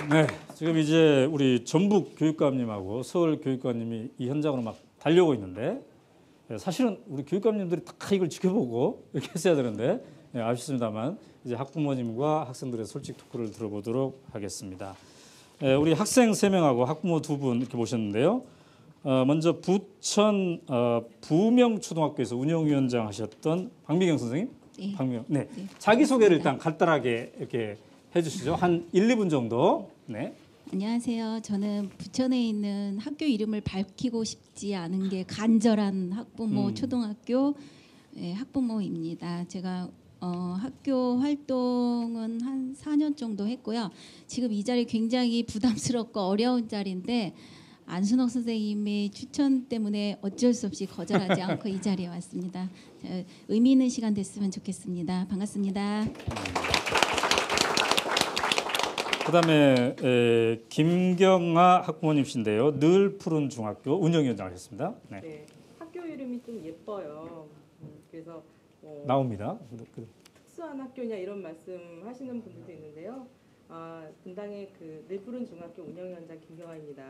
네, 지금 이제 우리 전북 교육감님하고 서울 교육감님이 이 현장으로 막 달려오고 있는데 사실은 우리 교육감님들이 다 이걸 지켜보고 이렇게 했어야 되는데 아쉽습니다만 이제 학부모님과 학생들의 솔직 토크를 들어보도록 하겠습니다. 우리 학생 3명하고 학부모 2분 이렇게 모셨는데요. 먼저 부천 부명초등학교에서 운영위원장 하셨던 박미경 선생님. 네. 박미경. 네. 자기소개를 일단 간단하게 이렇게 해주시죠. 한 1, 2분 정도. 네. 안녕하세요. 저는 부천에 있는 학교 이름을 밝히고 싶지 않은 게 간절한 학부모 초등학교 학부모입니다. 제가 학교 활동은 한 4년 정도 했고요. 지금 이 자리 굉장히 부담스럽고 어려운 자리인데 안순옥 선생님의 추천 때문에 어쩔 수 없이 거절하지 않고 이 자리에 왔습니다. 의미 있는 시간 됐으면 좋겠습니다. 반갑습니다. 그다음에 김경아 학부모님이신데요. 늘 푸른 중학교 운영위원장 하셨습니다. 네. 네, 학교 이름이 좀 예뻐요. 그래서 나옵니다. 특수한 학교냐 이런 말씀하시는 분들도 있는데요. 분당의 그 늘푸른 중학교 운영위원장 김경아입니다.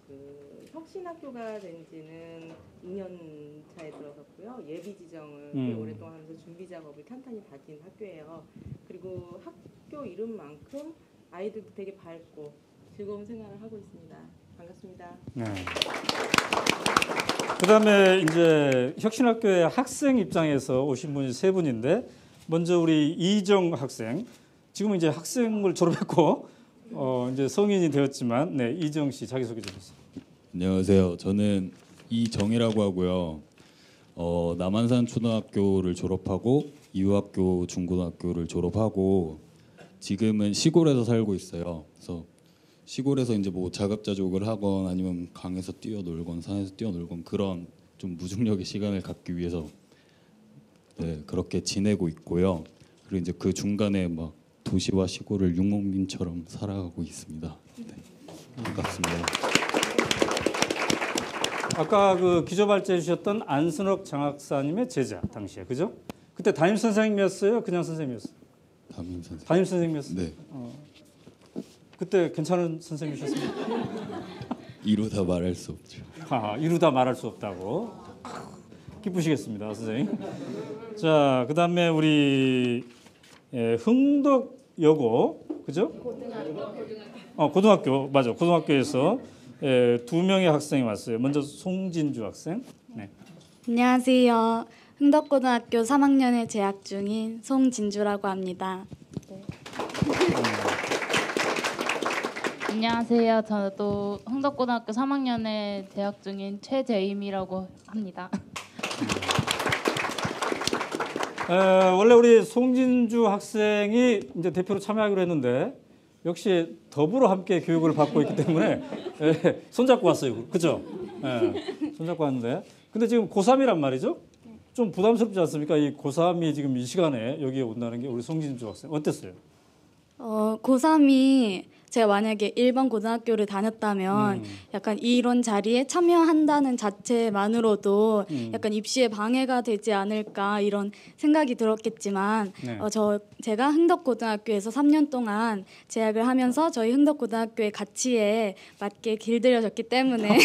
그 혁신학교가 된지는 2년 차에 들어섰고요. 예비 지정을 꽤 오랫동안 하면서 준비 작업을 탄탄히 다진 학교예요. 그리고 학교 이름만큼 아이들도 되게 밝고 즐거운 생활을 하고 있습니다. 반갑습니다. 네. 그다음에 이제 혁신학교의 학생 입장에서 오신 분이 3분인데 먼저 우리 이정 학생. 지금은 이제 학생을 졸업했고 이제 성인이 되었지만 네, 이정 씨 자기 소개 좀 해주세요. 안녕하세요. 저는 이정이라고 하고요. 남한산 초등학교를 졸업하고 이후학교 중고등학교를 졸업하고 지금은 시골에서 살고 있어요. 그래서 시골에서 이제 뭐 자급자족을 하건 아니면 강에서 뛰어놀건 산에서 뛰어놀건 그런 좀 무중력의 시간을 갖기 위해서 네, 그렇게 지내고 있고요. 그리고 이제 그 중간에 막 도시와 시골을 육목민처럼 살아가고 있습니다. 네, 반갑습니다. 아까 그 기조발제 해주셨던 안순옥 장학사님의 제자 당시에 그죠? 그때 담임 선생님이었어요? 그냥 선생님이었어요? 담임 선생님. 담임 선생님이었어요? 네. 그때 괜찮은 선생님이셨습니까? 이루다 말할 수 없죠. 이루다 말할 수 없다고. 기쁘시겠습니다, 선생님. 자, 그다음에 우리 흥덕여고 그죠? 고등학교 맞아. 고등학교에서 2명의 학생이 왔어요. 먼저 송진주 학생. 네. 안녕하세요. 흥덕고등학교 3학년에 재학 중인 송진주라고 합니다. 네. 안녕하세요. 저는 또 흥덕고등학교 3학년에 재학 중인 최재임이라고 합니다. 원래 우리 송진주 학생이 이제 대표로 참여하기로 했는데 역시 더불어 함께 교육을 받고 있기 때문에 손잡고 왔어요. 그죠? 손잡고 왔는데 근데 지금 고3이란 말이죠? 좀 부담스럽지 않습니까? 이 고3이 지금 이 시간에 여기에 온다는 게 우리 송진주 학생 어땠어요? 고3이 제가 만약에 일반 고등학교를 다녔다면 약간 이런 자리에 참여한다는 자체만으로도 약간 입시에 방해가 되지 않을까 이런 생각이 들었겠지만 네. 제가 흥덕고등학교에서 3년 동안 재학을 하면서 저희 흥덕고등학교의 가치에 맞게 길들여졌기 때문에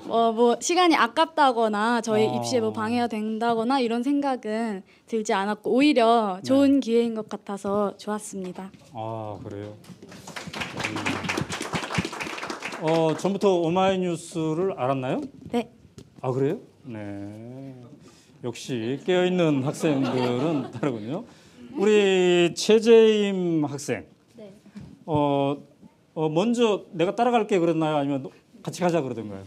뭐 시간이 아깝다거나 저희 입시에 뭐 방해가 된다거나 이런 생각은 들지 않았고 오히려 좋은 기회인 것 같아서 좋았습니다. 아 그래요? 전부터 오마이뉴스를 알았나요? 네. 아 그래요? 네. 역시 깨어있는 학생들은 다르군요. 우리 최재임 학생. 네. 먼저 내가 따라갈게 그랬나요? 아니면 같이 가자 그러던가요?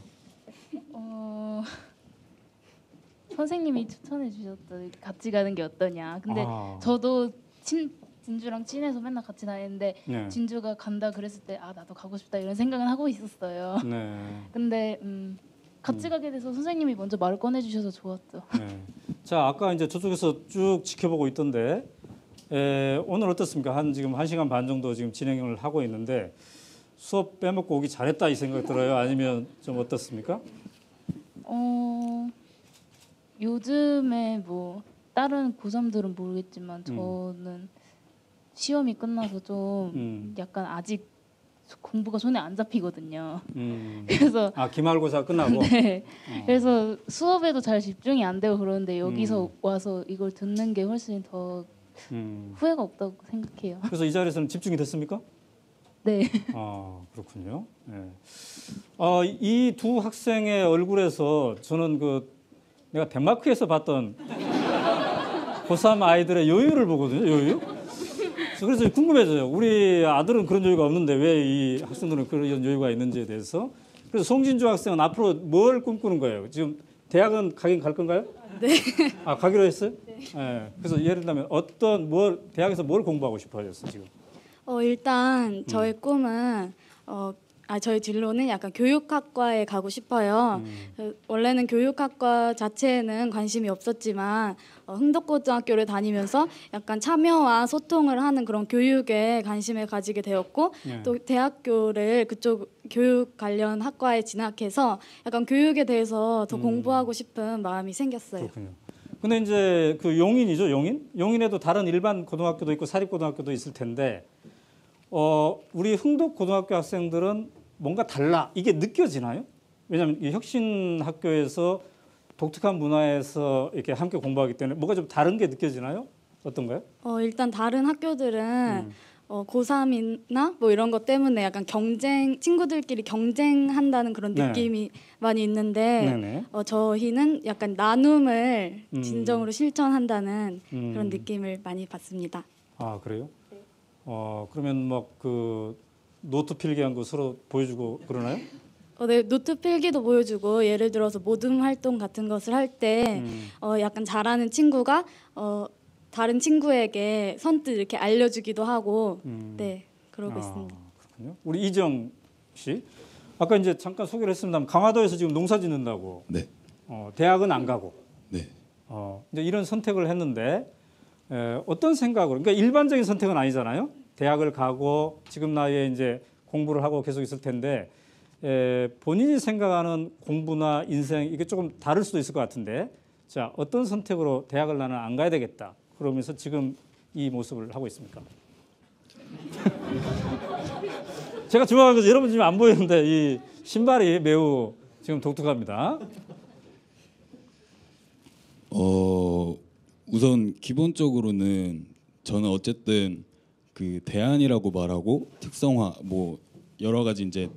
선생님이 추천해 주셨던 같이 가는 게 어떠냐. 근데 저도 진주랑 친해서 맨날 같이 다니는데 네. 진주가 간다 그랬을 때 나도 가고 싶다 이런 생각은 하고 있었어요. 네. 근데 같이 가게 돼서 선생님이 먼저 말을 꺼내 주셔서 좋았죠. 네. 자 아까 이제 저쪽에서 쭉 지켜보고 있던데 오늘 어떻습니까? 지금 1시간 반 정도 지금 진행을 하고 있는데 수업 빼먹고 오기 잘했다 이 생각 들어요? 아니면 좀 어떻습니까? 요즘에 뭐 다른 고3들은 모르겠지만 저는 시험이 끝나서 좀 음. 약간 아직 공부가 손에 안 잡히거든요. 음. 그래서 아 기말고사 끝나고. 네. 어. 그래서 수업에도 잘 집중이 안 되고 그러는데 여기서 와서 이걸 듣는 게 훨씬 더 음. 후회가 없다고 생각해요. 그래서 이 자리에서는 집중이 됐습니까? 네. 아 그렇군요. 네. 이 두 학생의 얼굴에서 저는 내가 덴마크에서 봤던 고3 아이들의 여유를 보거든요. 여유. 그래서 궁금해져요. 우리 아들은 그런 여유가 없는데 왜 이 학생들은 그런 여유가 있는지에 대해서. 그래서 송진주 학생은 앞으로 뭘 꿈꾸는 거예요? 지금 대학은 가긴 갈 건가요? 네. 아 가기로 했어요? 네. 그래서 예를 들면 대학에서 뭘 공부하고 싶어요, 지금? 일단 저의 꿈은 저희 진로는 약간 교육학과에 가고 싶어요. 원래는 교육학과 자체에는 관심이 없었지만 흥덕고등학교를 다니면서 약간 참여와 소통을 하는 그런 교육에 관심을 가지게 되었고 네. 또 대학교를 그쪽 교육 관련 학과에 진학해서 약간 교육에 대해서 더 공부하고 싶은 마음이 생겼어요. 그렇군요. 근데 이제 그 용인이죠, 용인? 용인에도 다른 일반 고등학교도 있고 사립고등학교도 있을 텐데 우리 흥덕고등학교 학생들은 뭔가 달라 이게 느껴지나요? 왜냐하면 이 혁신학교에서 독특한 문화에서 이렇게 함께 공부하기 때문에 뭔가 좀 다른 게 느껴지나요? 어떤가요? 일단 다른 학교들은 고3이나 뭐 이런 것 때문에 약간 친구들끼리 경쟁한다는 그런 네. 느낌이 많이 있는데 네네. 저희는 약간 나눔을 음. 진정으로 실천한다는 음. 그런 느낌을 많이 받습니다. 아 그래요? 그러면 막 노트 필기한 거 서로 보여주고 그러나요? 네, 노트 필기도 보여주고 예를 들어서 모둠 활동 같은 것을 할 때 약간 잘하는 친구가 다른 친구에게 선뜻 이렇게 알려주기도 하고 네 그러고 있습니다. 그렇군요. 우리 이정 씨 아까 이제 잠깐 소개를 했습니다만 강화도에서 지금 농사 짓는다고. 네. 대학은 안 가고. 네. 이제 이런 선택을 했는데 어떤 생각으로? 그러니까 일반적인 선택은 아니잖아요. 대학을 가고 지금 나이에 이제 공부를 하고 계속 있을 텐데 본인이 생각하는 공부나 인생 이게 조금 다를 수도 있을 것 같은데 자 어떤 선택으로 대학을 나는 안 가야 되겠다 그러면서 지금 이 모습을 하고 있습니까? 제가 주목한 것은 여러분 지금 안 보이는데 이 신발이 매우 지금 독특합니다. 우선 기본적으로는 저는 어쨌든 그 대안이라고 말하고 특성화 뭐 여러 가지 이제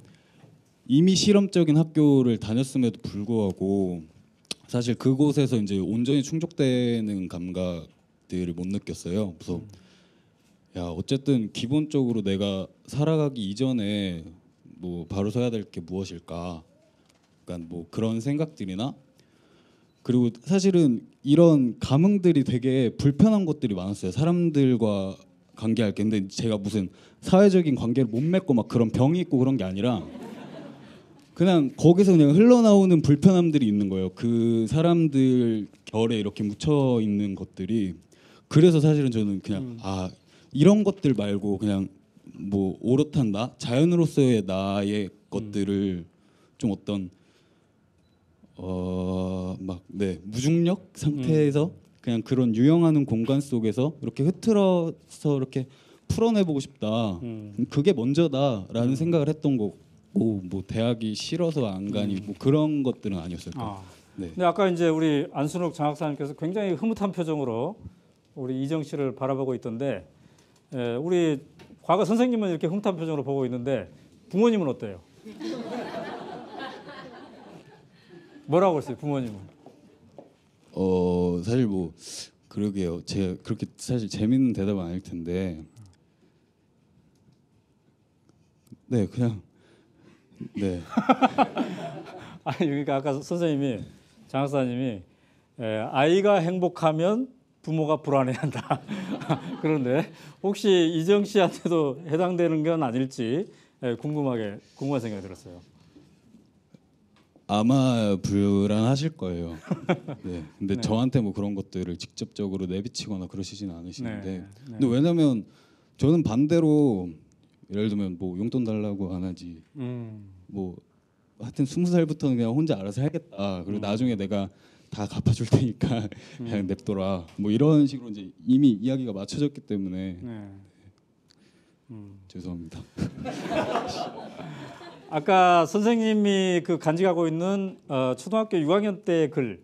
이미 실험적인 학교를 다녔음에도 불구하고 사실 그곳에서 이제 온전히 충족되는 감각들을 못 느꼈어요. 그래서 야 어쨌든 기본적으로 내가 살아가기 이전에 뭐 바로 서야 될 게 무엇일까? 약간 뭐 그런 생각들이나 그리고 사실은 이런 감흥들이 되게 불편한 것들이 많았어요. 사람들과 관계할 게. 근데 제가 무슨 사회적인 관계를 못 맺고 막 그런 병이 있고 그런 게 아니라 그냥 거기서 그냥 흘러나오는 불편함들이 있는 거예요. 그 사람들 결에 이렇게 묻혀 있는 것들이. 그래서 사실은 저는 그냥 이런 것들 말고 그냥 뭐 오롯한 나, 자연으로서의 나의 것들을 좀 어떤 무중력 상태에서 그냥 그런 유영하는 공간 속에서 이렇게 흐트러서 이렇게 풀어내보고 싶다. 그게 먼저다라는 생각을 했던 거고 뭐 대학이 싫어서 안 가니 뭐 그런 것들은 아니었을 거예요. 네. 근데 아까 이제 우리 안순옥 장학사님께서 굉장히 흐뭇한 표정으로 우리 이정 씨를 바라보고 있던데 우리 과거 선생님은 이렇게 흐뭇한 표정으로 보고 있는데 부모님은 어때요? 뭐라고 했어요, 부모님은? 사실 뭐 그러게요. 제가 그렇게 사실 재밌는 대답은 아닐 텐데, 네 그냥 네. 아니 그러니까 아까 선생님이 장학사님이 아이가 행복하면 부모가 불안해한다. 그런데 혹시 이정 씨한테도 해당되는 건 아닐지 궁금한 생각이 들었어요. 아마 불안하실 거예요. 네. 근데 네. 저한테 뭐 그런 것들을 직접적으로 내비치거나 그러시지는 않으시는데, 네. 근데 왜냐면 저는 반대로 예를 들면 뭐 용돈 달라고 안 하지. 뭐 하여튼 20살부터는 그냥 혼자 알아서 해야겠다. 그리고 나중에 내가 다 갚아줄 테니까 그냥 냅둬라. 뭐 이런 식으로 이제 이미 이야기가 맞춰졌기 때문에. 네. 죄송합니다. 아까 선생님이 그 간직하고 있는 초등학교 6학년 때 글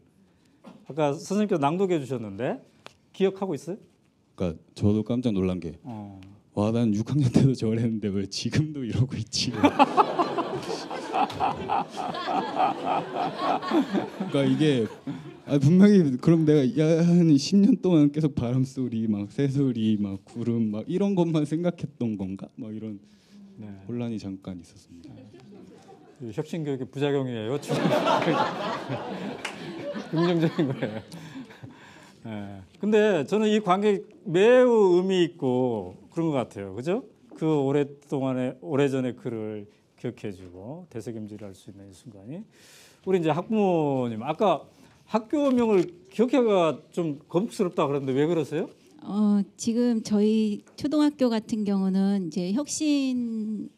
아까 선생님께서 낭독해 주셨는데 기억하고 있어요? 그러니까 저도 깜짝 놀란 게 와, 난 6학년 때도 저랬는데 왜 지금도 이러고 있지? 그러니까 이게 분명히 그럼 내가 한 10년 동안 계속 바람 소리, 막 새소리, 막 구름, 막 이런 것만 생각했던 건가? 막 이런 네. 혼란이 잠깐 있었습니다. 혁신 교육의 부작용이에요. 긍정적인 거예요. 네. 근데 저는 이 관계 매우 의미 있고 그런 것 같아요. 그죠? 그 오래전의 글을 기억해주고 되새김질할 수 있는 이 순간이. 우리 이제 학부모님 아까 학교명을 기억하기가 좀 겁스럽다 그러는데 왜 그러세요? 지금 저희 초등학교 같은 경우는 이제 혁신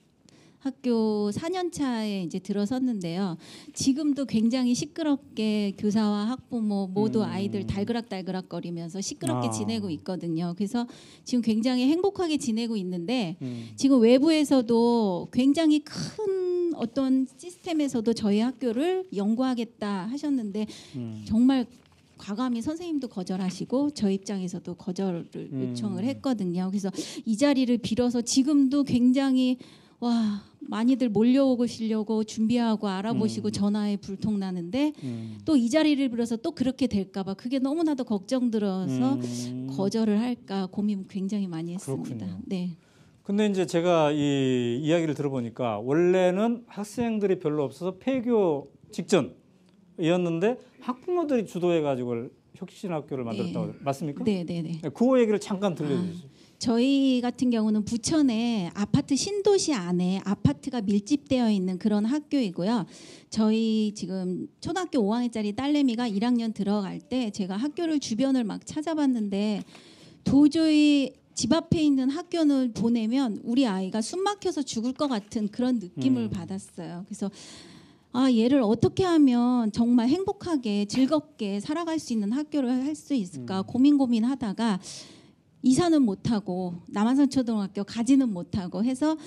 학교 4년 차에 이제 들어섰는데요. 지금도 굉장히 시끄럽게 교사와 학부모 모두 아이들 달그락달그락 거리면서 시끄럽게 지내고 있거든요. 그래서 지금 굉장히 행복하게 지내고 있는데 지금 외부에서도 굉장히 큰 어떤 시스템에서도 저희 학교를 연구하겠다 하셨는데 정말 과감히 선생님도 거절하시고 저희 입장에서도 거절을 요청을 했거든요. 그래서 이 자리를 빌어서 지금도 굉장히 많이들 몰려오시려고 준비하고 알아보시고 전화에 불통나는데 또 이 자리를 빌어서 또 그렇게 될까봐 그게 너무나도 걱정들어서 거절을 할까 고민 굉장히 많이 했습니다. 그렇군요. 네. 근데 이제 제가 이 이야기를 들어보니까 원래는 학생들이 별로 없어서 폐교 직전이었는데 학부모들이 주도해가지고 혁신학교를 만들었다고 맞습니까? 네네네. 그 얘기를 잠깐 들려주시죠. 저희 같은 경우는 부천에 아파트 신도시 안에 아파트가 밀집되어 있는 그런 학교이고요. 저희 지금 초등학교 5학년짜리 딸내미가 1학년 들어갈 때 제가 학교를 주변을 막 찾아봤는데 도저히 집 앞에 있는 학교를 보내면 우리 아이가 숨 막혀서 죽을 것 같은 그런 느낌을 받았어요. 그래서 얘를 어떻게 하면 정말 행복하게 즐겁게 살아갈 수 있는 학교를 할 수 있을까 고민하다가 이사는 못하고 남한산 초등학교 가지는 못하고 해서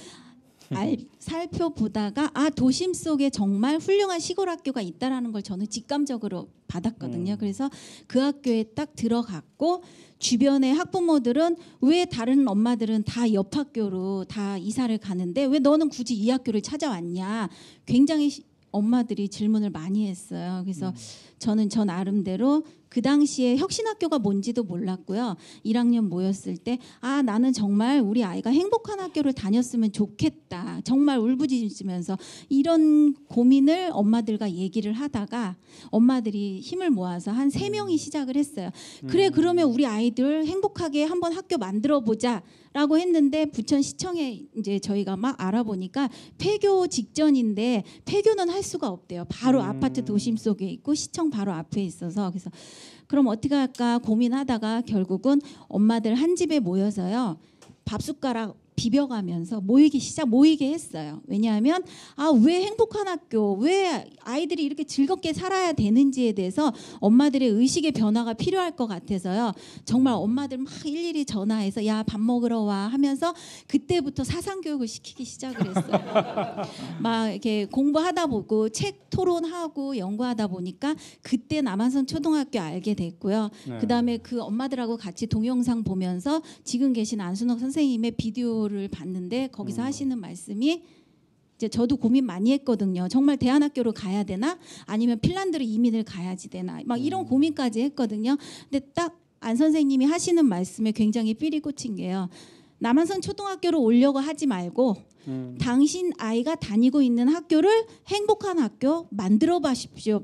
살펴보다가 도심 속에 정말 훌륭한 시골 학교가 있다라는 걸 저는 직감적으로 받았거든요. 그래서 그 학교에 딱 들어갔고 주변의 학부모들은 왜 다른 엄마들은 다 옆 학교로 다 이사를 가는데 왜 너는 굳이 이 학교를 찾아왔냐 굉장히 엄마들이 질문을 많이 했어요. 그래서 저는 저 나름대로 그 당시에 혁신학교가 뭔지도 몰랐고요. 1학년 모였을 때 나는 정말 우리 아이가 행복한 학교를 다녔으면 좋겠다. 정말 울부짖으면서 이런 고민을 엄마들과 얘기를 하다가 엄마들이 힘을 모아서 한 3명이 시작을 했어요. 그래 그러면 우리 아이들 행복하게 한번 학교 만들어 보자. 라고 했는데 부천시청에 이제 저희가 막 알아보니까 폐교 직전인데 폐교는 할 수가 없대요. 바로 아파트 도심 속에 있고 시청 바로 앞에 있어서 그래서 그럼 어떻게 할까 고민하다가 결국은 엄마들 한 집에 모여서요. 밥숟가락 비벼가면서 모이게 했어요. 왜냐하면 왜 행복한 학교, 왜 아이들이 이렇게 즐겁게 살아야 되는지에 대해서 엄마들의 의식의 변화가 필요할 것 같아서요. 정말 엄마들 막 일일이 전화해서 야, 밥 먹으러 와 하면서 그때부터 사상교육을 시키기 시작을 했어요. 막 이렇게 공부하다 보고 책 토론하고 연구하다 보니까 그때 남한산 초등학교 알게 됐고요. 네. 그다음에 그 엄마들하고 같이 동영상 보면서 지금 계신 안순옥 선생님의 비디오를 봤는데 거기서 하시는 말씀이 이제 저도 고민 많이 했거든요. 정말 대안학교로 가야 되나? 아니면 핀란드로 이민을 가야지 되나? 막 이런 고민까지 했거든요. 근데 딱 안 선생님이 하시는 말씀에 굉장히 삘이 꽂힌 게요. 남한산 초등학교로 오려고 하지 말고 당신 아이가 다니고 있는 학교를 행복한 학교 만들어 보십시오.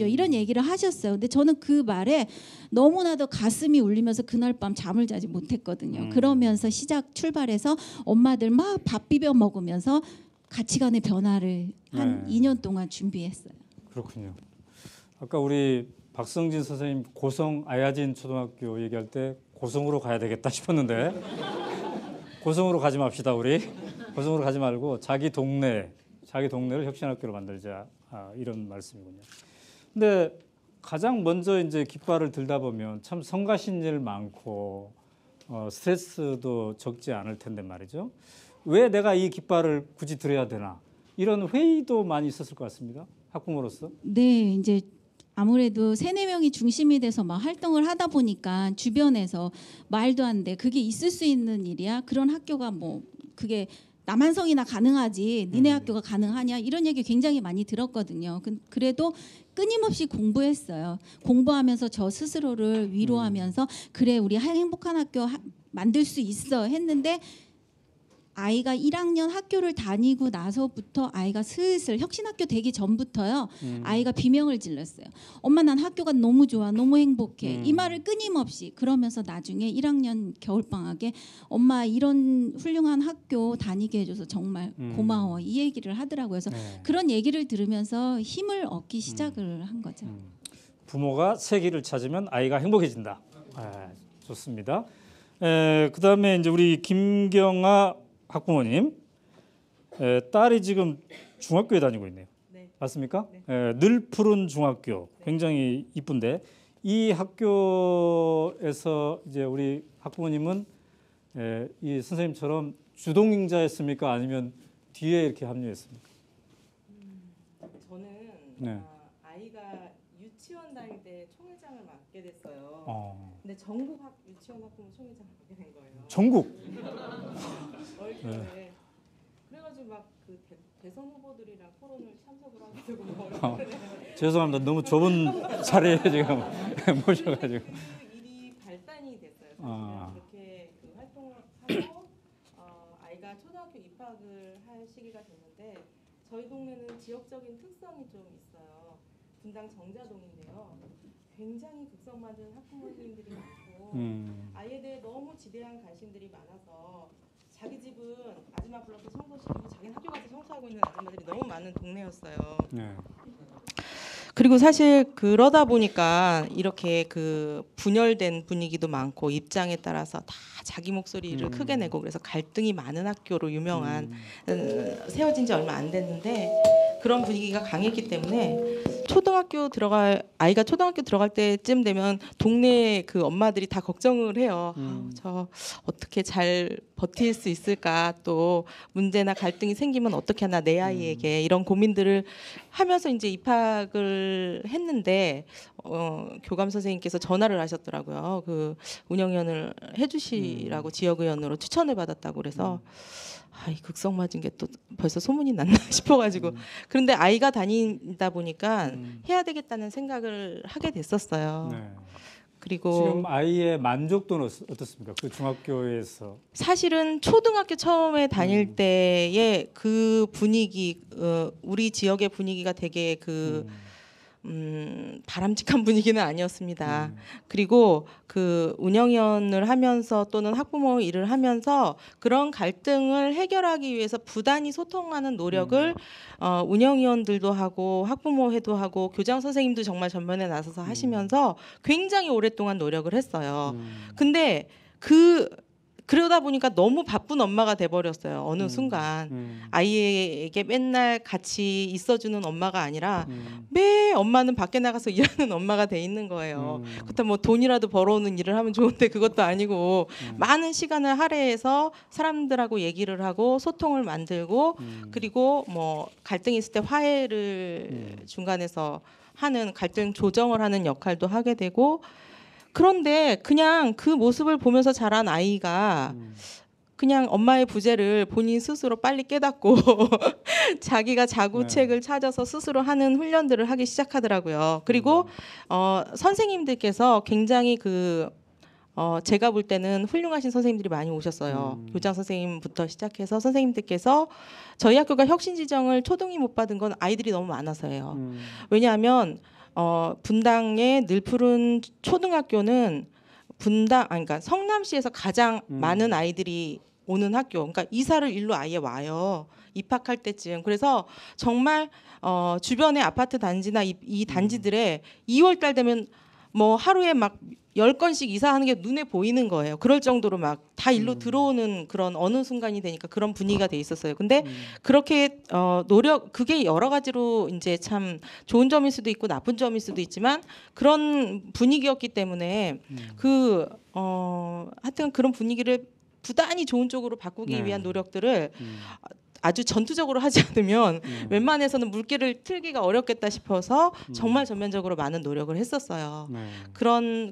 이런 얘기를 하셨어요. 근데 저는 그 말에 너무나도 가슴이 울리면서 그날 밤 잠을 자지 못했거든요. 그러면서 출발해서 엄마들 막 밥 비벼 먹으면서 가치관의 변화를 한 2년 동안 준비했어요. 그렇군요. 아까 우리 박성진 선생님 고성 아야진 초등학교 얘기할 때 고성으로 가야 되겠다 싶었는데 고성으로 가지 맙시다 우리. 고성으로 가지 말고 자기 동네를 혁신학교로 만들자 이런 말씀이군요. 근데 가장 먼저 이제 깃발을 들다 보면 참 성가신 일 많고 스트레스도 적지 않을 텐데 말이죠. 왜 내가 이 깃발을 굳이 들어야 되나? 이런 회의도 많이 있었을 것 같습니다. 학부모로서. 네, 이제 아무래도 3-4명이 중심이 돼서 막 활동을 하다 보니까 주변에서 말도 안 돼. 그게 있을 수 있는 일이야? 그런 학교가 뭐 그게 남한성이나 가능하지 니네 학교가 가능하냐 이런 얘기 굉장히 많이 들었거든요. 그래도 끊임없이 공부했어요. 공부하면서 저 스스로를 위로하면서 그래 우리 행복한 학교 만들 수 있어 했는데 아이가 1학년 학교를 다니고 나서부터 아이가 슬슬 혁신학교 되기 전부터요. 아이가 비명을 질렀어요. 엄마 난 학교가 너무 좋아. 너무 행복해. 이 말을 끊임없이 그러면서 나중에 1학년 겨울방학에 엄마 이런 훌륭한 학교 다니게 해줘서 정말 고마워. 이 얘기를 하더라고요. 그래서 그런 얘기를 들으면서 힘을 얻기 시작을 한 거죠. 부모가 새 길을 찾으면 아이가 행복해진다. 좋습니다. 그다음에 이제 우리 김경아 학부모님, 딸이 지금 중학교에 다니고 있네요. 네. 맞습니까? 네. 늘 푸른 중학교, 굉장히 이쁜데 이 학교에서 이제 우리 학부모님은 이 선생님처럼 주동행자였습니까? 아니면 뒤에 이렇게 합류했습니까? 저는 네. 아이가 유치원 다닐 때 총회장을 맡게 됐어요. 근데 전국 유치원 학부모 총회장을 맡게 된 거예요. 전국. 어릴 때. 그래가지고 막 그 대선 후보들이랑 토론을 참석을 하게 되고 뭐 죄송합니다. 너무 좁은 자리에 지금 모셔가지고. 그 일이 발단이 됐어요. 사실은 그렇게 그 활동을 하고 아이가 초등학교 입학을 할 시기가 됐는데 저희 동네는 지역적인 특성이 좀 있어요. 분당 정자동인데요. 굉장히 극성 맞은 학부모님들이 많고 아이에 대해 너무 지대한 관심들이 많아서 자기 집은 아줌마 불러서 청소시키고 자기는 학교 가서 청소하고 있는 아줌마들이 너무 많은 동네였어요. 네. 그리고 사실 그러다 보니까 이렇게 그 분열된 분위기도 많고 입장에 따라서 다 자기 목소리를 크게 내고 그래서 갈등이 많은 학교로 유명한 세워진 지 얼마 안 됐는데 그런 분위기가 강했기 때문에 아이가 초등학교 들어갈 때쯤 되면 동네 그 엄마들이 다 걱정을 해요. 저 어떻게 잘 버틸 수 있을까, 또 문제나 갈등이 생기면 어떻게 하나 내 아이에게 이런 고민들을 하면서 이제 입학을 했는데 교감 선생님께서 전화를 하셨더라고요. 그 운영위원을 해주시라고 지역의원으로 추천을 받았다고 그래서 이 극성 맞은 게 또 벌써 소문이 났나 싶어가지고 그런데 아이가 다니다 보니까 해야 되겠다는 생각을 하게 됐었어요. 네. 그리고 지금 아이의 만족도는 어떻습니까? 그 중학교에서. 사실은 초등학교 처음에 다닐 때의 그 분위기, 우리 지역의 분위기가 되게 바람직한 분위기는 아니었습니다. 그리고 그 운영위원을 하면서 또는 학부모 일을 하면서 그런 갈등을 해결하기 위해서 부단히 소통하는 노력을 운영위원들도 하고 학부모회도 하고 교장 선생님도 정말 전면에 나서서 하시면서 굉장히 오랫동안 노력을 했어요. 근데 그러다 보니까 너무 바쁜 엄마가 돼버렸어요. 어느 순간 아이에게 맨날 같이 있어주는 엄마가 아니라 매 엄마는 밖에 나가서 일하는 엄마가 돼 있는 거예요. 그렇다면 뭐 돈이라도 벌어오는 일을 하면 좋은데 그것도 아니고 많은 시간을 할애해서 사람들하고 얘기를 하고 소통을 만들고 그리고 뭐 갈등이 있을 때 화해를 중간에서 하는 갈등 조정을 하는 역할도 하게 되고 그런데 그냥 그 모습을 보면서 자란 아이가 그냥 엄마의 부재를 본인 스스로 빨리 깨닫고 자기가 자구책을 찾아서 스스로 하는 훈련들을 하기 시작하더라고요. 그리고 선생님들께서 굉장히 제가 볼 때는 훌륭하신 선생님들이 많이 오셨어요. 교장 선생님부터 시작해서 선생님들께서 저희 학교가 혁신지정을 초등이 못 받은 건 아이들이 너무 많아서예요. 왜냐하면 분당의 늘푸른 초등학교는 그러니까 성남시에서 가장 많은 아이들이 오는 학교. 그러니까 이사를 일로 아예 와요. 입학할 때쯤. 그래서 정말 주변의 아파트 단지나 이 단지들에 2월달 되면 뭐 하루에 막 10건씩 이사하는 게 눈에 보이는 거예요. 그럴 정도로 막 다 일로 들어오는 그런 어느 순간이 되니까 그런 분위기가 돼 있었어요. 근데 그렇게 그게 여러 가지로 이제 참 좋은 점일 수도 있고 나쁜 점일 수도 있지만 그런 분위기였기 때문에 하여튼 그런 분위기를 부단히 좋은 쪽으로 바꾸기 네. 위한 노력들을 아주 전투적으로 하지 않으면 웬만해서는 물길을 틀기가 어렵겠다 싶어서 정말 전면적으로 많은 노력을 했었어요. 네.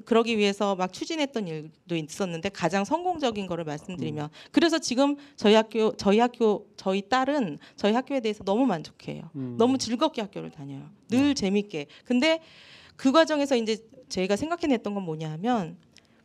그러기 위해서 막 추진했던 일도 있었는데 가장 성공적인 거를 말씀드리면 그래서 지금 저희 딸은 저희 학교에 대해서 너무 만족해요. 너무 즐겁게 학교를 다녀요. 늘 재밌게. 근데 그 과정에서 이제 저희가 생각해냈던 건 뭐냐 하면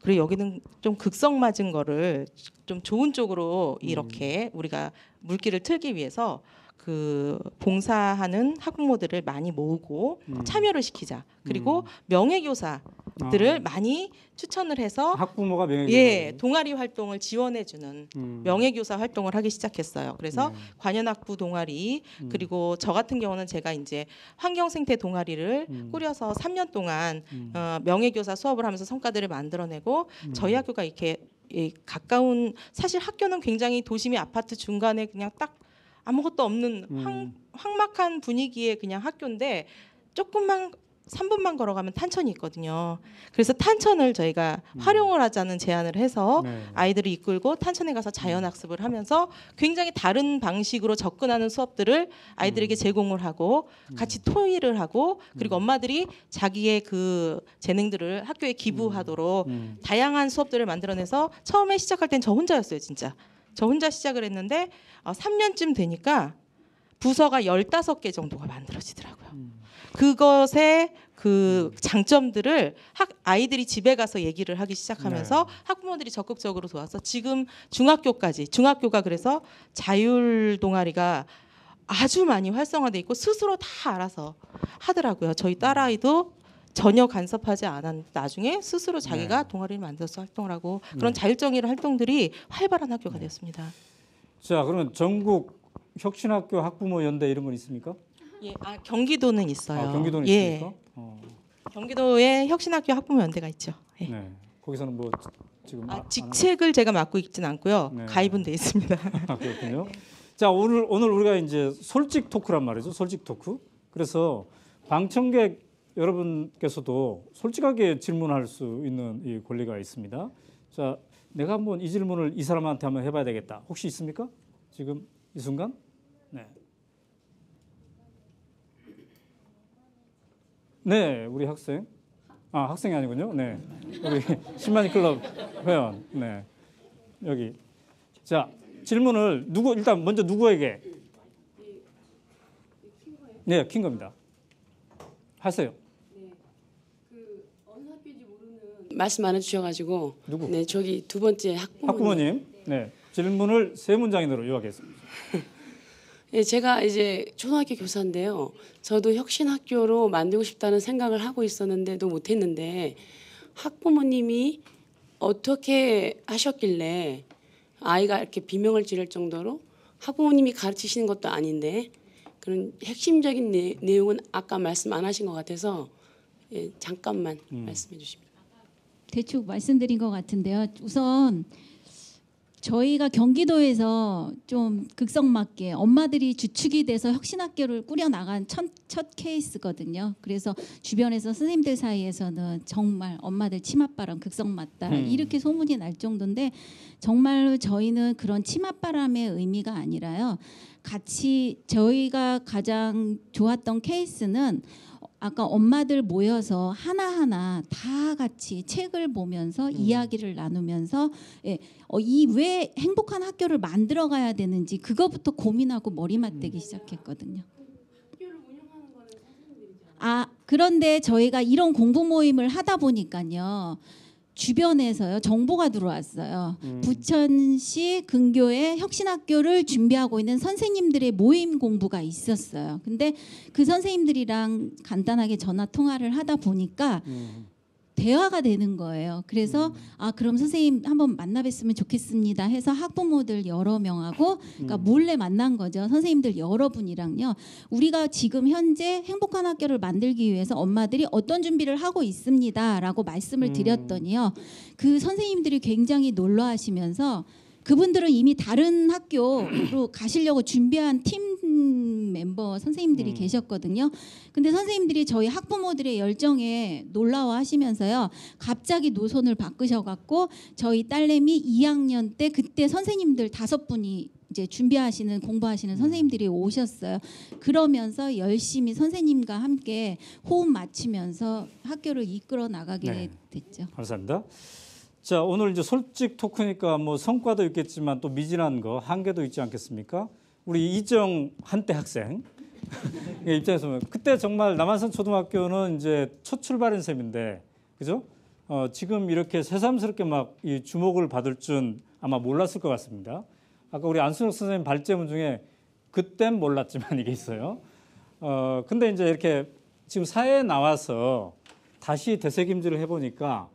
그리고 여기는 좀 극성 맞은 거를 좀 좋은 쪽으로 이렇게 우리가 물길을 틀기 위해서 그 봉사하는 학부모들을 많이 모으고 참여를 시키자. 그리고 명예교사들을 많이 추천을 해서 학부모가 명예교사. 예, 동아리 활동을 지원해주는 명예교사 활동을 하기 시작했어요. 그래서 관현악부 동아리 그리고 저 같은 경우는 제가 이제 환경생태 동아리를 꾸려서 3년 동안 명예교사 수업을 하면서 성과들을 만들어내고 저희 학교가 이렇게 가까운 사실 학교는 굉장히 도심의 아파트 중간에 그냥 딱 아무것도 없는 황막한 분위기의 그냥 학교인데 조금만 3분만 걸어가면 탄천이 있거든요. 그래서 탄천을 저희가 활용을 하자는 제안을 해서 아이들을 이끌고 탄천에 가서 자연학습을 하면서 굉장히 다른 방식으로 접근하는 수업들을 아이들에게 제공을 하고 같이 토의를 하고 그리고 엄마들이 자기의 그 재능들을 학교에 기부하도록 다양한 수업들을 만들어내서 처음에 시작할 땐 저 혼자였어요. 진짜. 저 혼자 시작을 했는데 3년쯤 되니까 부서가 15개 정도가 만들어지더라고요. 그것의 그 장점들을 아이들이 집에 가서 얘기를 하기 시작하면서 학부모들이 적극적으로 도와서 지금 중학교가 그래서 자율 동아리가 아주 많이 활성화돼 있고 스스로 다 알아서 하더라고요. 저희 딸아이도 전혀 간섭하지 않았는데 나중에 스스로 자기가 동아리를 만들어서 활동을 하고 그런 자율적인 활동들이 활발한 학교가 되었습니다. 자, 그러면 전국 혁신학교 학부모 연대 이런 건 있습니까? 예, 경기도는 있어요. 경기도는 예. 있습니까? 경기도에 혁신학교 학부모 연대가 있죠. 예. 네. 거기서는 뭐 지금 직책을 제가 맡고 있지는 않고요. 네. 가입은 돼 있습니다. 그렇군요. 자, 오늘 우리가 이제 솔직 토크란 말이죠. 솔직 토크. 그래서 방청객 여러분께서도 솔직하게 질문할 수 있는 이 권리가 있습니다. 자, 내가 한번 이 질문을 이 사람한테 한번 해봐야 되겠다. 혹시 있습니까? 지금 이 순간? 네. 네, 우리 학생. 학생이 아니군요. 네, 우리 신만이 클럽 회원. 네, 여기. 자, 질문을 일단 먼저 누구에게? 네, 킨 겁니다. 하세요. 말씀 안 해주셔가지고 누구? 네 저기 두 번째 학부모님. 네, 질문을 3문장 이내로 요약했습니다. 예, 제가 이제 초등학교 교사인데요. 저도 혁신학교로 만들고 싶다는 생각을 하고 있었는데도 못했는데 학부모님이 어떻게 하셨길래 아이가 이렇게 비명을 지를 정도로 학부모님이 가르치시는 것도 아닌데 그런 핵심적인 내용은 아까 말씀 안 하신 것 같아서 예, 잠깐만 말씀해 주십니다. 대충 말씀드린 것 같은데요. 우선 저희가 경기도에서 좀 극성맞게 엄마들이 주축이 돼서 혁신학교를 꾸려나간 첫 케이스거든요. 그래서 주변에서 선생님들 사이에서는 정말 엄마들 치맛바람 극성맞다 이렇게 소문이 날 정도인데 정말로 저희는 그런 치맛바람의 의미가 아니라요. 같이 저희가 가장 좋았던 케이스는 아까 엄마들 모여서 하나하나 다 같이 책을 보면서 이야기를 나누면서 이 왜 행복한 학교를 만들어 가야 되는지 그거부터 고민하고 머리 맞대기 시작했거든요. 그런데 저희가 이런 공부 모임을 하다 보니까요. 주변에서요 정보가 들어왔어요. 부천시 근교에 혁신학교를 준비하고 있는 선생님들의 모임 공부가 있었어요. 근데 그 선생님들이랑 간단하게 전화 통화를 하다 보니까 대화가 되는 거예요. 그래서 그럼 선생님 한번 만나 뵀으면 좋겠습니다 해서 학부모들 여러 명하고 그러니까 몰래 만난 거죠. 선생님들 여러분이랑요. 우리가 지금 현재 행복한 학교를 만들기 위해서 엄마들이 어떤 준비를 하고 있습니다라고 말씀을 드렸더니요. 그 선생님들이 굉장히 놀라하시면서 그분들은 이미 다른 학교로 가시려고 준비한 팀 멤버 선생님들이 계셨거든요. 근데 선생님들이 저희 학부모들의 열정에 놀라워하시면서요. 갑자기 노선을 바꾸셔갖고 저희 딸내미 2학년 때 그때 선생님들 5분이 이제 준비하시는 공부하시는 선생님들이 오셨어요. 그러면서 열심히 선생님과 함께 호흡 맞추면서 학교를 이끌어 나가게 됐죠. 감사합니다. 자, 오늘 이제 솔직 토크니까 뭐 성과도 있겠지만 또 미진한 거 한계도 있지 않겠습니까? 우리 이정 한때 학생 입장에서 보면 그때 정말 남한산 초등학교는 이제 첫 출발인 셈인데, 그죠? 지금 이렇게 새삼스럽게 막 이 주목을 받을 줄 아마 몰랐을 것 같습니다. 아까 우리 안순혁 선생님 발제문 중에 그땐 몰랐지만 이게 있어요. 근데 이제 이렇게 지금 사회에 나와서 다시 되새김질을 해보니까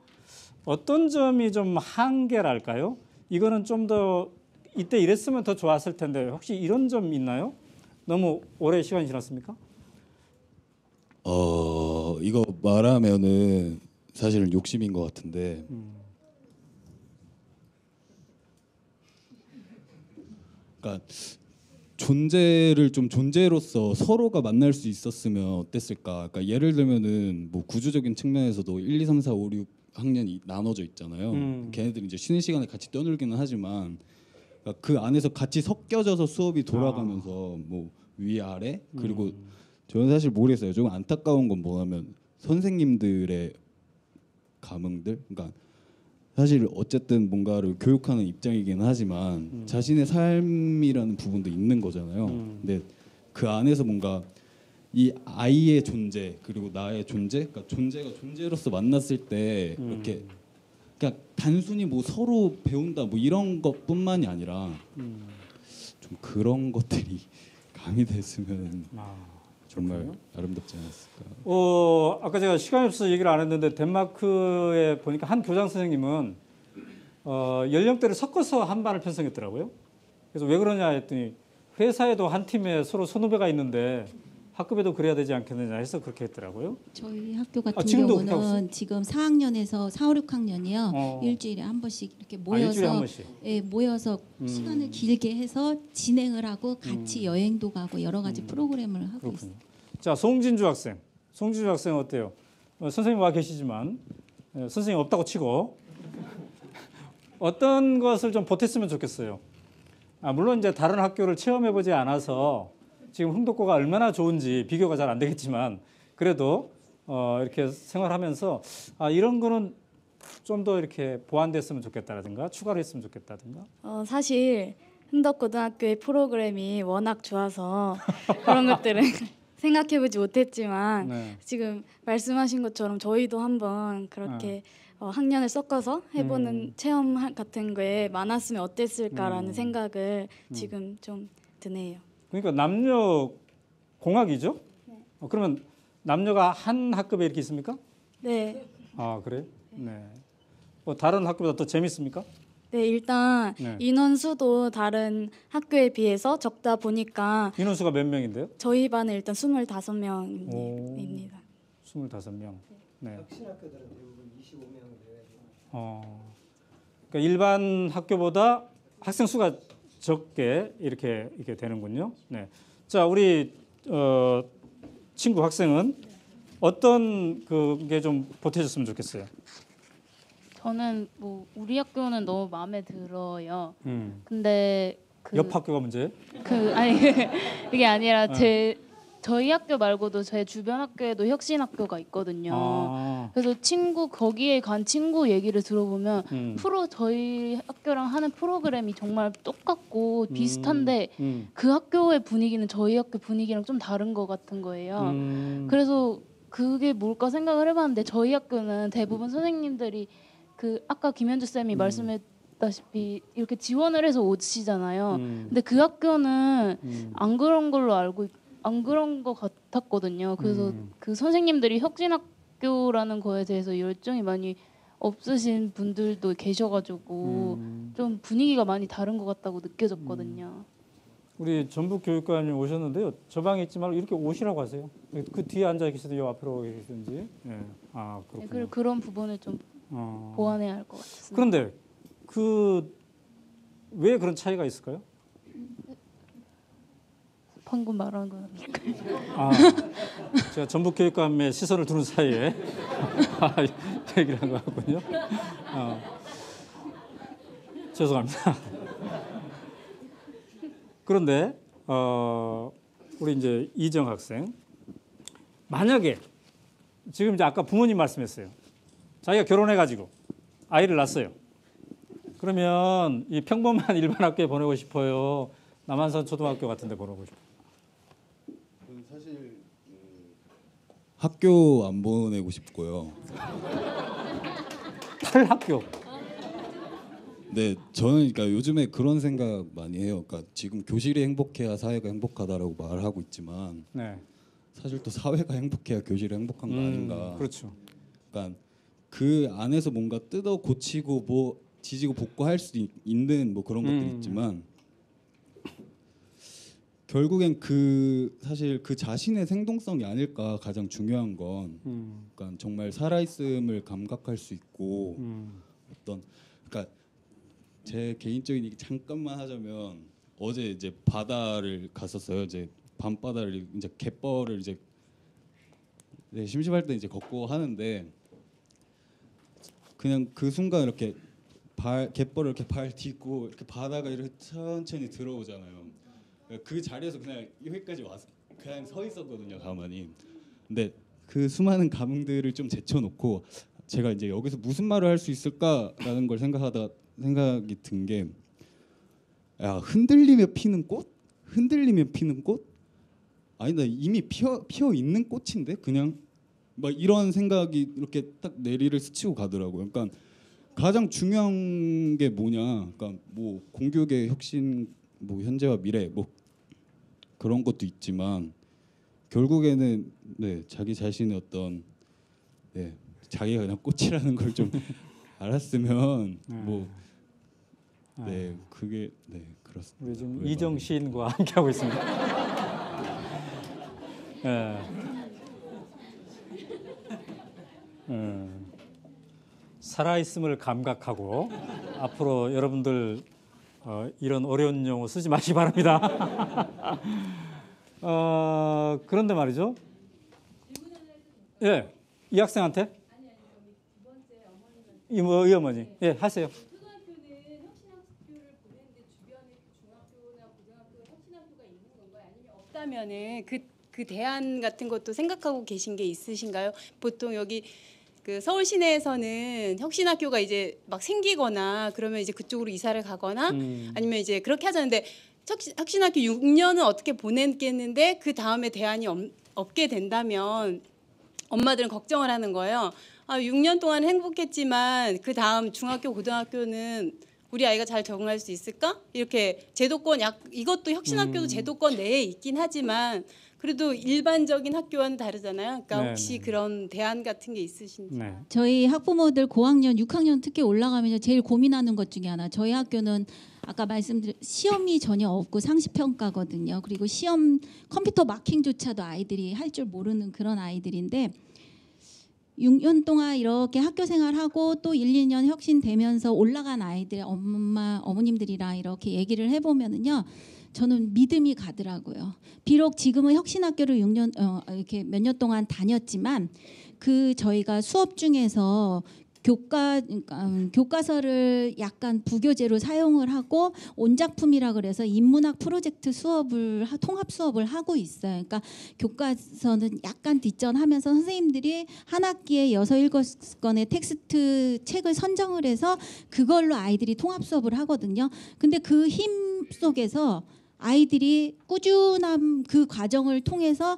어떤 점이 좀 한계랄까요? 이거는 좀 더 이때 이랬으면 더 좋았을 텐데 혹시 이런 점 있나요? 너무 오래 시간이 지났습니까? 이거 말하면은 사실은 욕심인 것 같은데 그러니까 존재를 좀 존재로서 서로가 만날 수 있었으면 어땠을까? 그러니까 예를 들면은 뭐 구조적인 측면에서도 1, 2, 3, 4, 5, 6 학년이 나눠져 있잖아요. 걔네들이 이제 쉬는 시간에 같이 떠놀기는 하지만 그러니까 그 안에서 같이 섞여져서 수업이 돌아가면서 뭐 위아래 그리고 저는 사실 모르겠어요. 좀 안타까운 건 뭐냐면 선생님들의 감흥들, 그러니까 사실 어쨌든 뭔가를 교육하는 입장이긴 하지만 자신의 삶이라는 부분도 있는 거잖아요. 근데 그 안에서 뭔가 이 아이의 존재 그리고 나의 존재, 그러니까 존재가 존재로서 만났을 때 이렇게 그러니까 단순히 뭐 서로 배운다 뭐 이런 것뿐만이 아니라 좀 그런 것들이 가미됐으면 정말 아름답지 않았을까. 아까 제가 시간이 없어서 얘기를 안 했는데 덴마크에 보니까 한 교장 선생님은 연령대를 섞어서 한 반을 편성했더라고요. 그래서 왜 그러냐 했더니 회사에도 한 팀에 서로 선후배가 있는데 학급에도 그래야 되지 않겠느냐 해서 그렇게 했더라고요. 저희 학교 같은 지금도 경우는 지금 4학년에서 4, 5, 6학년이요. 일주일에 한 번씩 이렇게 일주일에 한 모여서 번씩. 모여서 시간을 길게 해서 진행을 하고 같이 여행도 가고 여러 가지 프로그램을 하고 있어요. 자, 송진주 학생. 송진주 학생 어때요? 선생님 와 계시지만 선생님 없다고 치고 어떤 것을 좀 보탰으면 좋겠어요. 물론 이제 다른 학교를 체험해보지 않아서 지금 흥덕고가 얼마나 좋은지 비교가 잘 안 되겠지만 그래도 이렇게 생활하면서 이런 거는 좀 더 이렇게 보완됐으면 좋겠다라든가 추가로 했으면 좋겠다든가. 사실 흥덕고등학교의 프로그램이 워낙 좋아서 그런 것들은 생각해보지 못했지만 지금 말씀하신 것처럼 저희도 한번 그렇게 학년을 섞어서 해보는 체험 같은 거에 많았으면 어땠을까라는 생각을 지금 좀 드네요. 그러니까 남녀 공학이죠? 그러면 남녀가 한 학급에 이렇게 있습니까? 네. 그래요? 네. 다른 학교보다 더 재밌습니까? 네, 일단 인원수도 다른 학교에 비해서 적다 보니까 인원수가 몇 명인데요? 저희 반은 일단 25명입니다. 25명. 네. 혁신 학교들은 대부분 25명 내외로. 그러니까 일반 학교보다 학생 수가 적게 이렇게 되는군요. 네. 자, 우리 친구 학생은 어떤 그게 좀 보태졌으면 좋겠어요. 저는 뭐 우리 학교는 너무 마음에 들어요. 근데 옆 학교가 문제예요? 아니 그게 아니라 저희 학교 말고도 제 주변 학교에도 혁신 학교가 있거든요. 그래서 거기에 간 친구 얘기를 들어보면 저희 학교랑 하는 프로그램이 정말 똑같고 비슷한데 그 학교의 분위기는 저희 학교 분위기랑 좀 다른 것 같은 거예요. 그래서 그게 뭘까 생각을 해봤는데 저희 학교는 대부분 선생님들이 아까 김현주 쌤이 말씀했다시피 이렇게 지원을 해서 오시잖아요. 근데 그 학교는 안 그런 걸로 안 그런 것 같았거든요. 그래서 그 선생님들이 혁신 학교라는 거에 대해서 열정이 많이 없으신 분들도 계셔가지고 좀 분위기가 많이 다른 것 같다고 느껴졌거든요. 우리 전북 교육관님 오셨는데요. 저 방에 있지 말고 이렇게 오시라고 하세요. 그 뒤에 앉아 계시든지 요 앞으로 계시든지. 예. 아 네, 그렇군요. 그리고 그런 부분을 좀 보완해야 할 것 같습니다. 그런데 왜 그런 차이가 있을까요? 방금 말한 거니까. 아, 제가 전북 교육감의 시선을 두는 사이에 얘기를 한 것 같군요. 죄송합니다. 그런데 우리 이제 이정 학생, 만약에 지금 이제 아까 부모님 말씀했어요. 자기가 결혼해가지고 아이를 낳았어요. 그러면 이 평범한 일반 학교에 보내고 싶어요. 남한산 초등학교 같은 데 보내고 싶어요. 사실 학교 안 보내고 싶고요. 탈학교. 네, 저는 그러니까 요즘에 그런 생각 많이 해요. 그러니까 지금 교실이 행복해야 사회가 행복하다라고 말하고 있지만 네. 사실 또 사회가 행복해야 교실이 행복한 거 아닌가. 그렇죠. 그러니까 그 안에서 뭔가 뜯어 고치고 뭐 지지고 볶고 할 수 있는 뭐 그런 것들이 있지만 결국엔 사실 그 자신의 생동성이 아닐까 가장 중요한 건 그러니까 정말 살아있음을 감각할 수 있고 어떤 그러니까 제 개인적인 얘기 잠깐만 하자면 어제 이제 바다를 갔었어요. 이제 밤바다를 이제 갯벌을 이제 심심할 때 이제 걷고 하는데 그냥 그 순간 이렇게 갯벌을 이렇게 발 딛고 이렇게 바다가 이렇게 천천히 들어오잖아요. 그 자리에서 그냥 여기까지 와서 그냥 서 있었거든요, 가만히. 근데 그 수많은 감흥들을 좀 제쳐놓고 제가 이제 여기서 무슨 말을 할 수 있을까라는 걸 생각이 든 게, 야, 흔들리며 피는 꽃? 흔들리며 피는 꽃? 아니, 나 이미 피어 있는 꽃인데 그냥 막 이런 생각이 이렇게 딱 내리를 스치고 가더라고요. 그러니까 가장 중요한 게 뭐냐? 그러니까 뭐 공교육의 혁신, 뭐 현재와 미래, 뭐 그런 것도 있지만 결국에는 네, 자기 자신의 어떤 자기가 그냥 꽃이라는 걸 좀 알았으면 뭐 네, 그게 네, 그렇습니다. 우리 지금 이정 시인과 함께 하고 있습니다. 살아있음을 감각하고 앞으로 여러분들 이런 어려운 용어 쓰지 마시기 바랍니다. 그런데 말이죠. 예, 이 학생한테? 이 어머니. 예, 하세요. 초등학교는 혁신학교를 보내는데 주변에 중학교나 고등학교 혁신학교가 있는 건가요? 아니면 없다면은 그 대안 같은 것도 생각하고 계신 게 있으신가요? 보통 여기 그 서울 시내에서는 혁신학교가 이제 막 생기거나 그러면 이제 그쪽으로 이사를 가거나 아니면 이제 그렇게 하자는데 혁신학교 6년은 어떻게 보냈겠는데 그 다음에 대안이 없게 된다면 엄마들은 걱정을 하는 거예요. 6년 동안 행복했지만 그 다음 중학교 고등학교는 우리 아이가 잘 적응할 수 있을까? 이렇게 제도권 이것도 혁신학교도 제도권 내에 있긴 하지만 그래도 일반적인 학교와는 다르잖아요. 그러니까 혹시 그런 대안 같은 게 있으신지. 네. 저희 학부모들 고학년, 6학년 특히 올라가면 제일 고민하는 것 중에 하나. 저희 학교는 아까 말씀드린 시험이 전혀 없고 상시평가거든요. 그리고 시험 컴퓨터 마킹조차도 아이들이 할 줄 모르는 그런 아이들인데 6년 동안 이렇게 학교 생활하고 또 1, 2년 혁신되면서 올라간 아이들 어머님들이랑 이렇게 얘기를 해보면은요. 저는 믿음이 가더라고요. 비록 지금은 혁신학교를 6년 이렇게 몇 년 동안 다녔지만 저희가 수업 중에서 교과서를 약간 부교재로 사용을 하고 온작품이라 그래서 인문학 프로젝트 통합 수업을 하고 있어요. 그러니까 교과서는 약간 뒷전하면서 선생님들이 한 학기에 6, 7권의 텍스트 책을 선정을 해서 그걸로 아이들이 통합 수업을 하거든요. 근데 그 힘 속에서 아이들이 꾸준한 그 과정을 통해서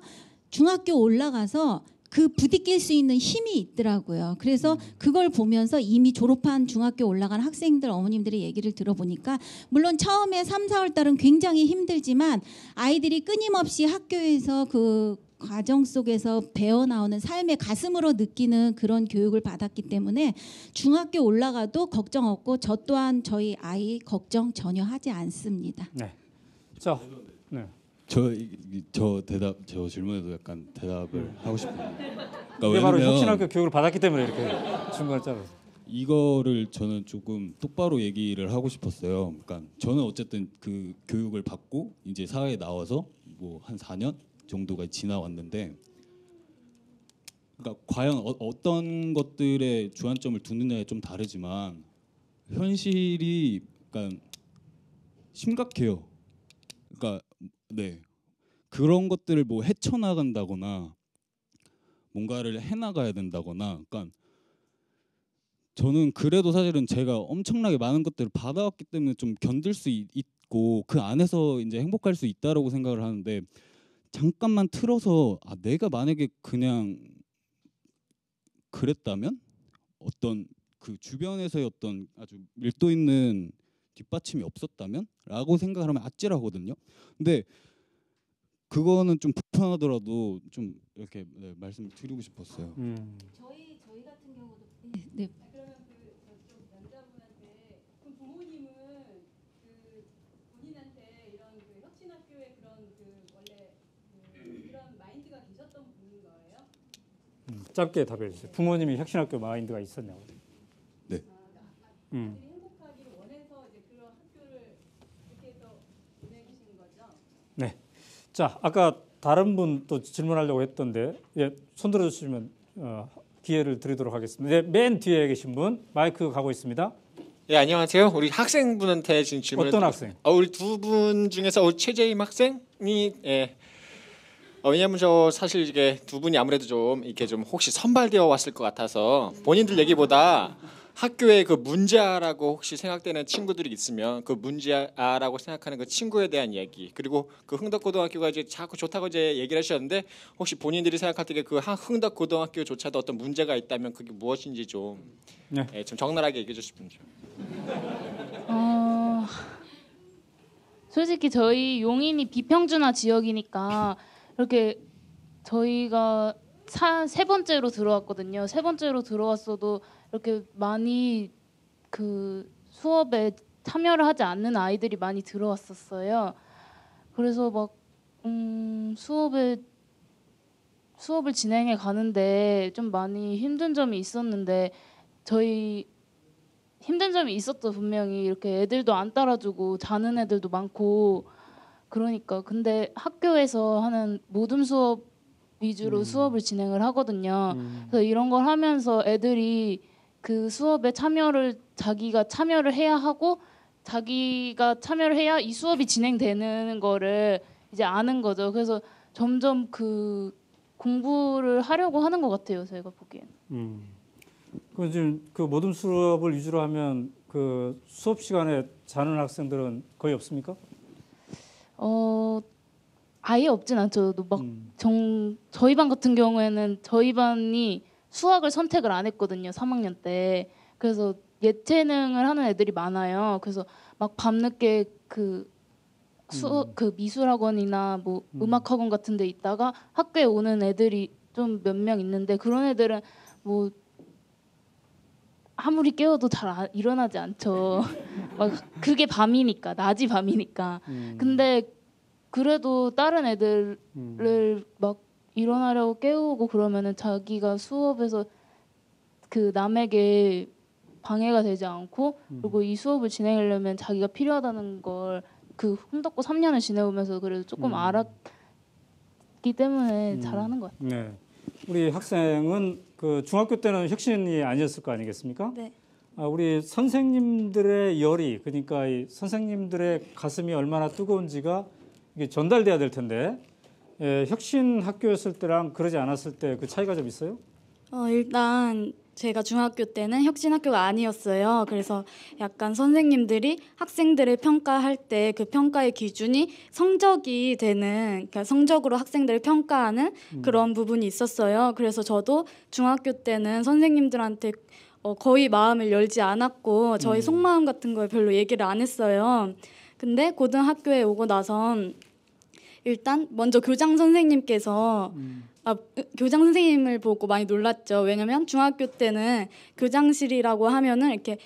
중학교 올라가서 그 부딪힐 수 있는 힘이 있더라고요. 그래서 그걸 보면서 이미 졸업한 중학교 올라간 학생들 어머님들의 얘기를 들어보니까 물론 처음에 3, 4월 달은 굉장히 힘들지만 아이들이 끊임없이 학교에서 그 과정 속에서 배워 나오는 삶의 가슴으로 느끼는 그런 교육을 받았기 때문에 중학교 올라가도 걱정 없고 저 또한 저희 아이 걱정 전혀 하지 않습니다. 네. 자, 네. 저 질문에도 약간 대답을 하고 싶어요. 그러니까 이게 바로 왜냐면 혁신학교 교육을 받았기 때문에 이렇게 중간을 잘라서. 이거를 저는 조금 똑바로 얘기를 하고 싶었어요. 그러니까 저는 어쨌든 그 교육을 받고 이제 사회에 나와서 뭐 한 4년 정도가 지나왔는데, 그러니까 과연 어떤 것들에 주안점을 두느냐에 좀 다르지만 현실이 그러니까 심각해요. 그러니까 네, 그런 것들을 뭐 헤쳐나간다거나 뭔가를 해나가야 된다거나, 그러니까 저는 그래도 사실은 제가 엄청나게 많은 것들을 받아왔기 때문에 좀 견딜 수 있고 그 안에서 이제 행복할 수 있다라고 생각을 하는데, 잠깐만 틀어서 내가 만약에 그냥 그랬다면 어떤 그 주변에서의 어떤 아주 밀도 있는 뒷받침이 없었다면 라고 생각을 하면 아찔하거든요. 근데 그거는 좀 불편하더라도 좀 이렇게 말씀을 드리고 싶었어요. 저희 같은 경우도 네. 그러면 저쪽 남자분한테 그럼 부모님은 그 본인한테 이런 그 혁신학교의 그런 그 원래 그런 마인드가 계셨던 분인 거예요? 짧게 답해 주세요. 부모님이 혁신학교 마인드가 있었냐고. 네. 아이들이 행복하기를 원해서 이제 그런 학교를 이렇게 해서 보내주신 거죠? 네. 자, 아까 다른 분 또 질문하려고 했던데, 예, 손 들어주시면 기회를 드리도록 하겠습니다. 네, 맨 뒤에 계신 분 마이크 가고 있습니다. 예, 안녕하세요. 우리 학생분한테 지금 질문을 어떤 학생? 우리 두 분 중에서 우리 최재임 학생이 왜냐면 저 사실 이게 두 분이 아무래도 좀 이렇게 좀 혹시 선발되어 왔을 것 같아서 본인들 얘기보다 학교에 그 문제아라고 혹시 생각되는 친구들이 있으면 그 문제아라고 생각하는 그 친구에 대한 얘기, 그리고 그 흥덕고등학교가 이제 자꾸 좋다고 이제 얘기를 하셨는데 혹시 본인들이 생각할 때 그 흥덕고등학교조차도 어떤 문제가 있다면 그게 무엇인지 좀, 네. 좀 적나라하게 얘기해 주시면 돼요. 솔직히 저희 용인이 비평준화 지역이니까 이렇게 저희가 세 번째로 들어왔거든요. 세 번째로 들어왔어도 이렇게 많이 그 수업에 참여를 하지 않는 아이들이 많이 들어왔었어요. 그래서 막 수업을 진행해 가는데 좀 많이 힘든 점이 있었는데, 저희 힘든 점이 있었죠. 분명히 이렇게 애들도 안 따라주고 자는 애들도 많고 그러니까. 근데 학교에서 하는 모든 수업 위주로 수업을 진행을 하거든요. 그래서 이런 걸 하면서 애들이 그 수업에 자기가 참여를 해야 하고, 자기가 참여를 해야 이 수업이 진행되는 거를 이제 아는 거죠. 그래서 점점 그 공부를 하려고 하는 것 같아요. 제가 보기엔. 그 지금 그 모든 수업을 위주로 하면 그 수업 시간에 자는 학생들은 거의 없습니까? 아예 없진 않죠. 막 저희 반 같은 경우에는 저희 반이 수학을 선택을 안 했거든요. 3학년 때. 그래서 예체능을 하는 애들이 많아요. 그래서 막 밤늦게 그 미술학원이나 뭐 음악학원 같은 데 있다가 학교에 오는 애들이 좀 몇 명 있는데, 그런 애들은 뭐 아무리 깨워도 잘 일어나지 않죠. 막 그게 밤이니까, 낮이 밤이니까. 근데 그래도 다른 애들을 막 일어나려고 깨우고 그러면은 자기가 수업에서 그 남에게 방해가 되지 않고, 그리고 이 수업을 진행하려면 자기가 필요하다는 걸 그 흥덕고 3년을 지내오면서 그래도 조금 알았기 때문에 잘하는 것 같아요. 네. 우리 학생은 그 중학교 때는 혁신이 아니었을 거 아니겠습니까? 네. 우리 선생님들의 열이, 그러니까 이 선생님들의 가슴이 얼마나 뜨거운지가 이게 전달돼야 될 텐데, 혁신 학교였을 때랑 그러지 않았을 때 그 차이가 좀 있어요? 일단 제가 중학교 때는 혁신학교가 아니었어요. 그래서 약간 선생님들이 학생들을 평가할 때 그 평가의 기준이 성적이 되는, 그러니까 성적으로 학생들을 평가하는 그런 부분이 있었어요. 그래서 저도 중학교 때는 선생님들한테 거의 마음을 열지 않았고 저희 속마음 같은 걸 별로 얘기를 안 했어요. 근데 고등학교에 오고 나선 일단 먼저 교장 선생님께서 교장 선생님을 보고 많이 놀랐죠. 왜냐면 중학교 때는 교장실이라고 하면은 이렇게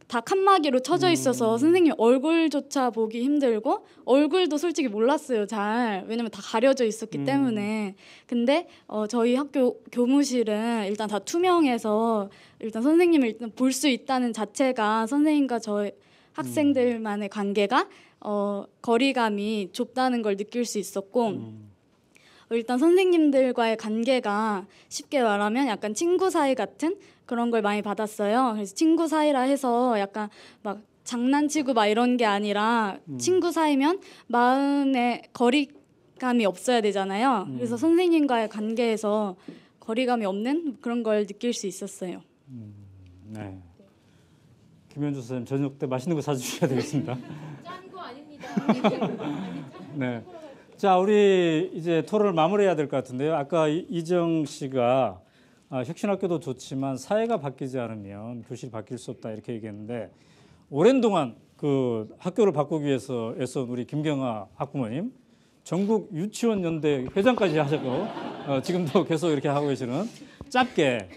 다 칸막이로 쳐져 있어서 선생님 얼굴조차 보기 힘들고 얼굴도 솔직히 몰랐어요. 잘. 왜냐면 다 가려져 있었기 때문에. 근데 저희 학교 교무실은 일단 다 투명해서 일단 선생님을 일단 볼 수 있다는 자체가 선생님과 저희 학생들만의 관계가 거리감이 좁다는 걸 느낄 수 있었고 일단 선생님들과의 관계가 쉽게 말하면 약간 친구 사이 같은 그런 걸 많이 받았어요. 그래서 친구 사이라 해서 약간 막 장난치고 막 이런 게 아니라 친구 사이면 마음에 거리감이 없어야 되잖아요. 그래서 선생님과의 관계에서 거리감이 없는 그런 걸 느낄 수 있었어요. 네. 김현주 선생님 저녁 때 맛있는 거 사주셔야 되겠습니다. 짠 거 아닙니다. 네. 자, 우리 이제 토론을 마무리해야 될 것 같은데요. 아까 이정 씨가 혁신학교도 좋지만 사회가 바뀌지 않으면 교실이 바뀔 수 없다 이렇게 얘기했는데 오랜 동안 그 학교를 바꾸기 위해서 애써온 우리 김경아 학부모님 전국 유치원 연대 회장까지 하셨고 지금도 계속 이렇게 하고 계시는 짧게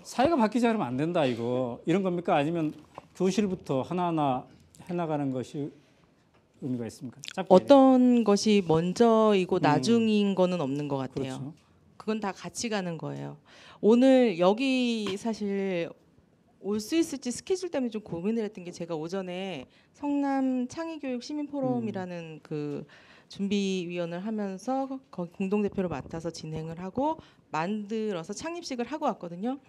사회가 바뀌지 않으면 안 된다 이런 겁니까? 아니면 교실부터 하나하나 해나가는 것이 의미가 있습니까? 짧게. 어떤 것이 먼저이고 나중인 거는 없는 것 같아요. 그렇죠. 그건 다 같이 가는 거예요. 오늘 여기 사실 올 수 있을지 스케줄 때문에 좀 고민을 했던 게 제가 오전에 성남 창의교육 시민포럼이라는 그 준비위원을 하면서 거기 공동대표를 맡아서 진행을 하고 만들어서 창립식을 하고 왔거든요.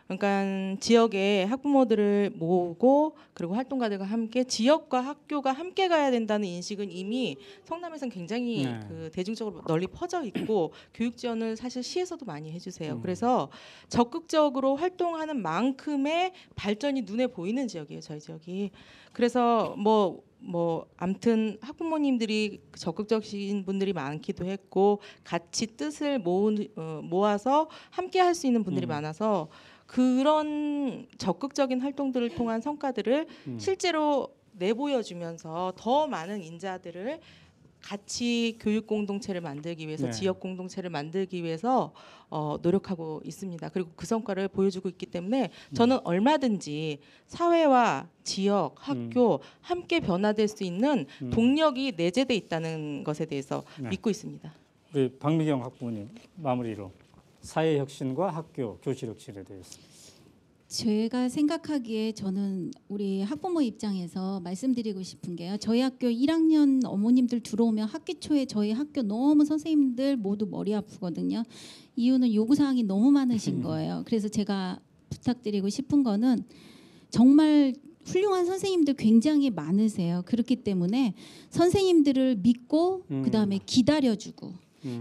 그러니까 지역의 학부모들을 모으고 그리고 활동가들과 함께 지역과 학교가 함께 가야 된다는 인식은 이미 성남에서는 굉장히 그 대중적으로 널리 퍼져 있고 교육 지원을 사실 시에서도 많이 해주세요. 그래서 적극적으로 활동하는 만큼의 발전이 눈에 보이는 지역이에요, 저희 지역이. 그래서 아무튼 학부모님들이 적극적인 분들이 많기도 했고 같이 뜻을 모아서 함께 할 수 있는 분들이 많아서 그런 적극적인 활동들을 통한 성과들을 실제로 내보여주면서 더 많은 인자들을 같이 교육 공동체를 만들기 위해서 지역 공동체를 만들기 위해서 노력하고 있습니다. 그리고 그 성과를 보여주고 있기 때문에 저는 얼마든지 사회와 지역, 학교 함께 변화될 수 있는 동력이 내재돼 있다는 것에 대해서 믿고 있습니다. 우리 박미경 학부모님 마무리로 사회 혁신과 학교 교실 혁신에 대해서. 제가 생각하기에 저는 우리 학부모 입장에서 말씀드리고 싶은 게요. 저희 학교 1학년 어머님들 들어오면 학기 초에 저희 학교 너무 선생님들 모두 머리 아프거든요. 이유는 요구사항이 너무 많으신 거예요. 그래서 제가 부탁드리고 싶은 거는 정말 훌륭한 선생님들 굉장히 많으세요. 그렇기 때문에 선생님들을 믿고 그다음에 기다려주고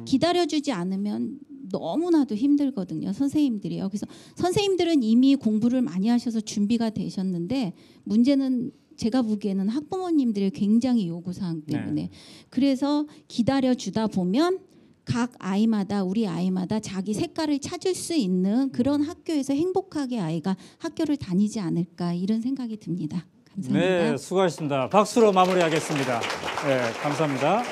기다려주지 않으면 너무나도 힘들거든요. 선생님들이요. 그래서 선생님들은 이미 공부를 많이 하셔서 준비가 되셨는데 문제는 제가 보기에는 학부모님들의 굉장히 요구사항 때문에 그래서 기다려주다 보면 각 아이마다 우리 아이마다 자기 색깔을 찾을 수 있는 그런 학교에서 행복하게 아이가 학교를 다니지 않을까 이런 생각이 듭니다. 감사합니다. 네, 수고하셨습니다. 박수로 마무리하겠습니다. 네, 감사합니다.